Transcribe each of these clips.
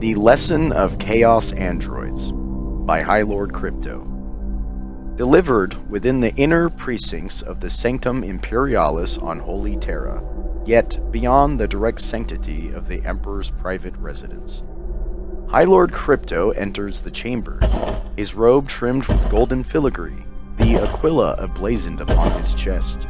The Lesson of Chaos Androids by High Lord Crypto. Delivered within the inner precincts of the Sanctum Imperialis on Holy Terra, yet beyond the direct sanctity of the Emperor's private residence. High Lord Crypto enters the chamber, his robe trimmed with golden filigree, the aquila emblazoned upon his chest.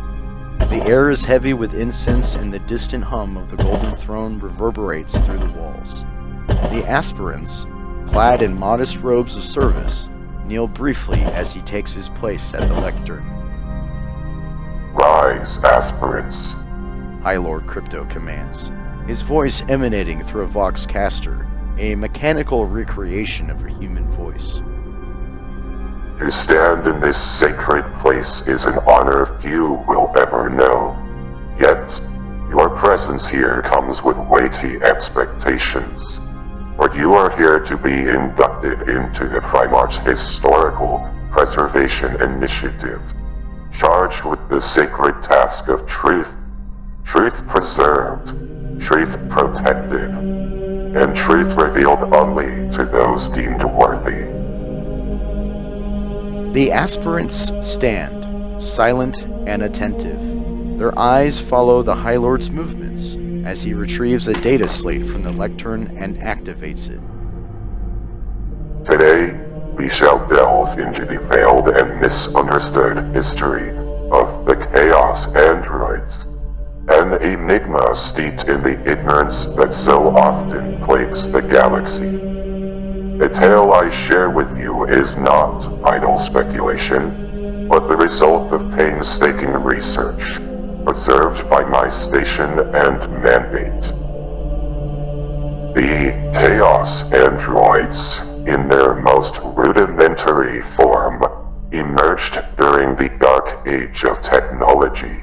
The air is heavy with incense, and the distant hum of the golden throne reverberates through the walls. The aspirants, clad in modest robes of service, kneel briefly as he takes his place at the lectern. Rise, aspirants, High Lord Crypto commands, his voice emanating through a vox caster, a mechanical recreation of a human voice. To stand in this sacred place is an honor few will ever know. Yet, your presence here comes with weighty expectations. For you are here to be inducted into the Primarch's Historical Preservation Initiative, charged with the sacred task of truth. Truth preserved, truth protected, and truth revealed only to those deemed worthy. The aspirants stand, silent and attentive. Their eyes follow the High Lord's movements as he retrieves a data slate from the lectern and activates it. Today, we shall delve into the veiled and misunderstood history of the Chaos Androids, an enigma steeped in the ignorance that so often plagues the galaxy. The tale I share with you is not idle speculation, but the result of painstaking research, preserved by my station and mandate. The Chaos Androids, in their most rudimentary form, emerged during the Dark Age of technology,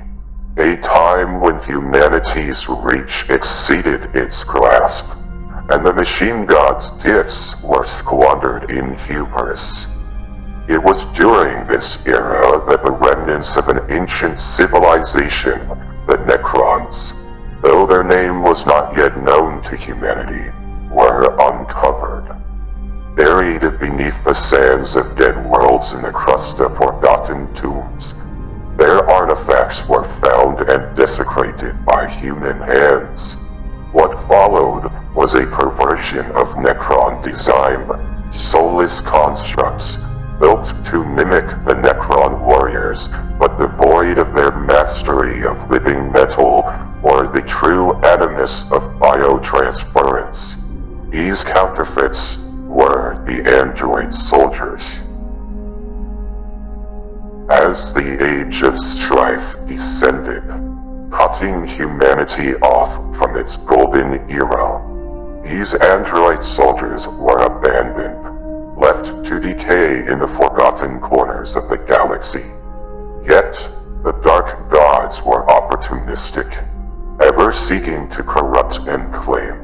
a time when humanity's reach exceeded its grasp, and the machine gods' gifts were squandered in hubris. It was during this era that the remnants of an ancient civilization, the Necrons, though their name was not yet known to humanity, were uncovered. Buried beneath the sands of dead worlds in the crust of forgotten tombs, their artifacts were found and desecrated by human hands. What followed was a perversion of Necron design, soulless constructs, built to mimic the Necron warriors, but devoid of their mastery of living metal or the true animus of biotransference. These counterfeits were the android soldiers. As the age of strife descended, cutting humanity off from its golden era, these android soldiers were abandoned, left to decay in the forgotten corners of the galaxy. Yet, the dark gods were opportunistic, ever seeking to corrupt and claim.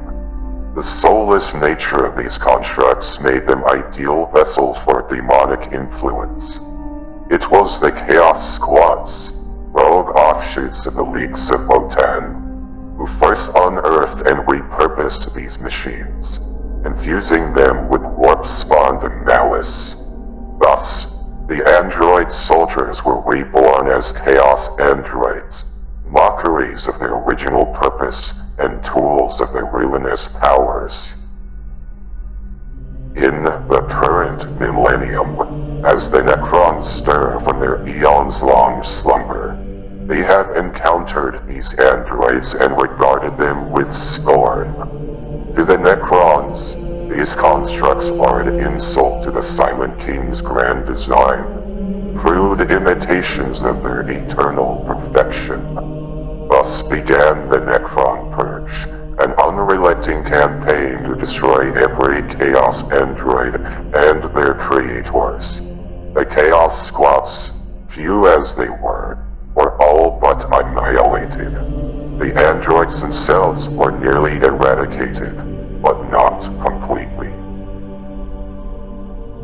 The soulless nature of these constructs made them ideal vessels for demonic influence. It was the Chaos Squads, rogue offshoots of the Leagues of Votann, who first unearthed and repurposed these machines, infusing them with warp-spawned malice. Thus, the android soldiers were reborn as Chaos Androids, mockeries of their original purpose and tools of their ruinous powers. In the current millennium, as the Necrons stir from their eons-long slumber, they have encountered these androids and regarded them with scorn. To the Necrons, these constructs are an insult to the Silent King's grand design, crude imitations of their eternal perfection. Thus began the Necron Purge, an unrelenting campaign to destroy every Chaos Android and their creators. The Chaos Squads, few as they were all but annihilated. The androids themselves were nearly eradicated, but not completely.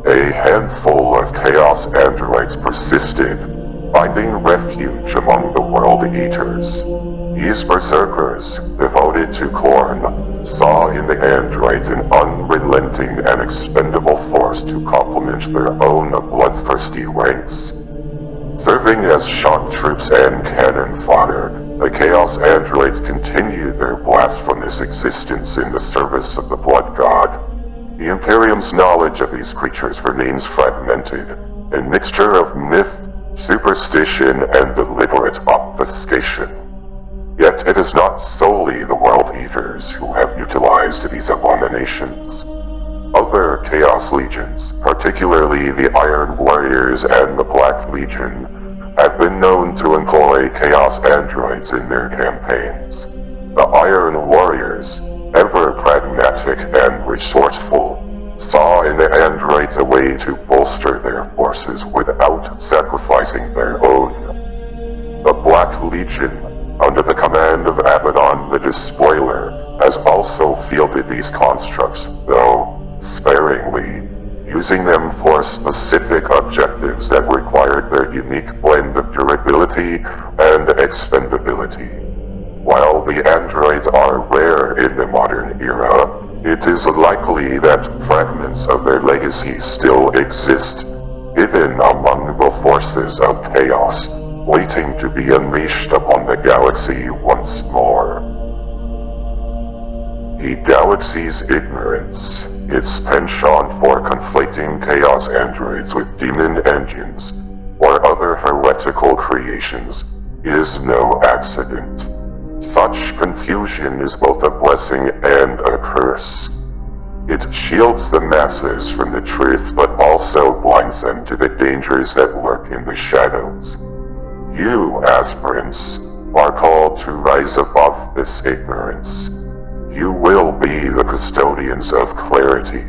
A handful of Chaos Androids persisted, finding refuge among the World Eaters. These berserkers, devoted to Khorne, saw in the androids an unrelenting collecting an expendable force to complement their own bloodthirsty ranks. Serving as shock troops and cannon fodder, the Chaos Androids continued their blasphemous existence in the service of the Blood God. The Imperium's knowledge of these creatures remains fragmented, a mixture of myth, superstition, and deliberate obfuscation. Yet it is not solely the World Eaters who have utilized these abominations. Other Chaos Legions, particularly the Iron Warriors and the Black Legion, have been known to employ Chaos Androids in their campaigns. The Iron Warriors, ever pragmatic and resourceful, saw in the androids a way to bolster their forces without sacrificing their own. The Black Legion, under the command of Abaddon the Despoiler, has also fielded these constructs, though sparingly, using them for specific objectives that required their unique blend of durability and expendability. While the androids are rare in the modern era, it is likely that fragments of their legacy still exist, hidden among the forces of chaos, waiting to be unleashed upon the galaxy once more. The galaxy's ignorance, its penchant for conflating chaos androids with demon engines, or other heretical creations, is no accident. Such confusion is both a blessing and a curse. It shields the masses from the truth, but also blinds them to the dangers that lurk in the shadows. You, aspirants, are called to rise above this ignorance. You will be the custodians of clarity,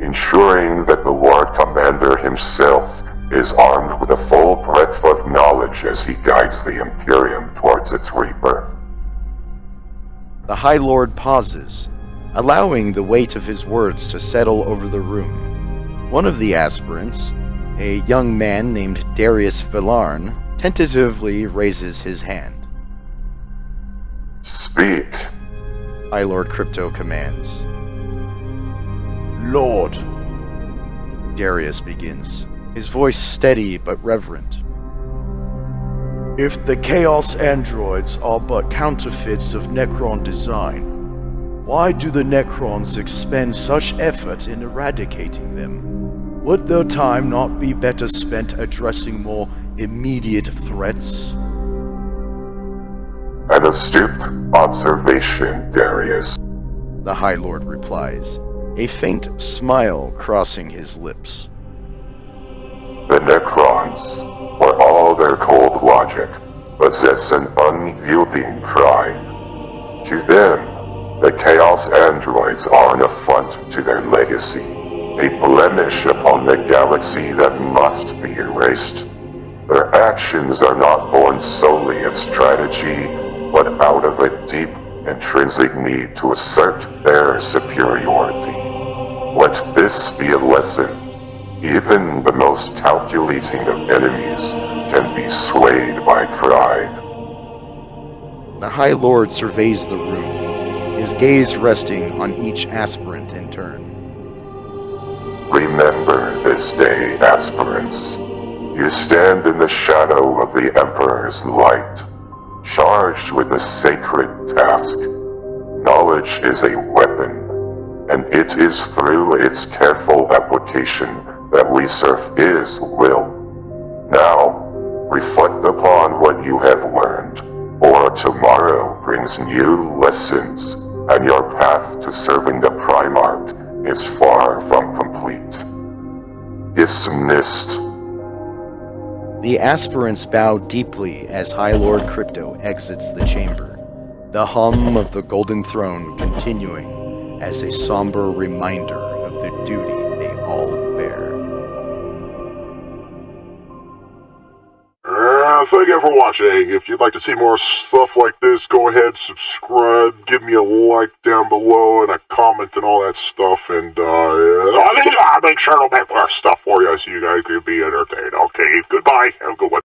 ensuring that the Lord Commander himself is armed with a full breadth of knowledge as he guides the Imperium towards its rebirth. The High Lord pauses, allowing the weight of his words to settle over the room. One of the aspirants, a young man named Darius Villarn, tentatively raises his hand. Speak. High Lord Crypto commands. Lord, Darius begins, his voice steady but reverent. If the Chaos Androids are but counterfeits of Necron design, why do the Necrons expend such effort in eradicating them? Would their time not be better spent addressing more immediate threats? An astute observation, Darius. The High Lord replies, a faint smile crossing his lips. The Necrons, for all their cold logic, possess an unyielding pride. To them, the Chaos Androids are an affront to their legacy, a blemish upon the galaxy that must be erased. Their actions are not born solely of strategy, but out of a deep, intrinsic need to assert their superiority. Let this be a lesson. Even the most calculating of enemies can be swayed by pride. The High Lord surveys the room, his gaze resting on each aspirant in turn. Remember this day, aspirants. You stand in the shadow of the Emperor's light, charged with a sacred task. Knowledge is a weapon, and it is through its careful application that we serve his will. Now, reflect upon what you have learned, or tomorrow brings new lessons, and your path to serving the Primarch is far from complete. Dismissed. The aspirants bow deeply as High Lord Crypto exits the chamber, the hum of the Golden Throne continuing as a somber reminder of the duty they all bear. Thank you for watching. If you'd like to see more stuff like this, go ahead, subscribe, give me a like down below, and a comment and all that stuff, and I'll make sure to make more stuff for you so you guys can be entertained. Okay, goodbye. Have a good one.